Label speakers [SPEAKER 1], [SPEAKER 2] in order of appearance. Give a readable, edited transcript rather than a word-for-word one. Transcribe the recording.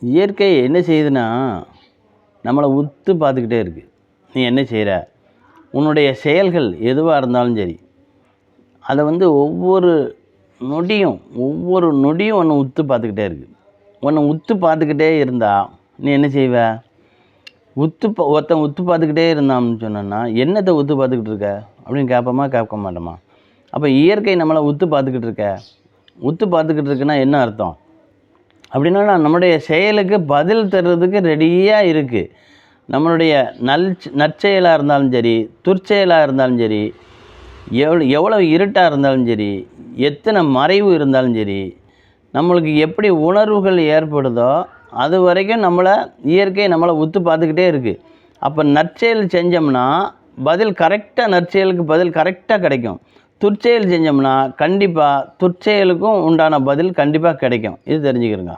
[SPEAKER 1] இயற்கை என்ன செய்யுதுன்னா, நம்மளை உத்து பார்த்துக்கிட்டே இருக்குது. நீ என்ன செய்கிற, உன்னுடைய செயல்கள் எதுவாக இருந்தாலும் சரி, அதை வந்து ஒவ்வொரு நொடியும் ஒன்று உத்து பார்த்துக்கிட்டே இருக்குது. ஒன்று உத்து பார்த்துக்கிட்டே இருந்தால் நீ என்ன செய்வ? ஒருத்தன் உத்து பார்த்துக்கிட்டே இருந்தான்னு சொன்னோன்னா, என்னத்தை உத்து பார்த்துக்கிட்டு இருக்க அப்படின்னு கேட்போமா, கேட்க மாட்டோமா? அப்போ இயற்கை நம்மளை உத்து பார்த்துக்கிட்டு இருக்குன்னா என்ன அர்த்தம் அப்படின்னா, நம்முடைய செயலுக்கு பதில் தர்றதுக்கு ரெடியாக இருக்குது. நம்மளுடைய நற்செயலாக இருந்தாலும் சரி, துர்ச்செயலாக இருந்தாலும் சரி, எவ்வளோ இருட்டாக இருந்தாலும் சரி, எத்தனை மறைவு இருந்தாலும் சரி, நம்மளுக்கு எப்படி உணர்வுகள் ஏற்படுதோ அது வரைக்கும் இயற்கை நம்மளை உத்து பார்த்துக்கிட்டே இருக்குது. அப்போ நற்செயல் செஞ்சோம்னா நற்செயலுக்கு பதில் கரெக்டாக கிடைக்கும். துர்ச்செயல் செஞ்சோம்னா கண்டிப்பாக துர்ச்செயலுக்கும் உண்டான பதில் கண்டிப்பாக கிடைக்கும். இது தெரிஞ்சுக்கிறங்க.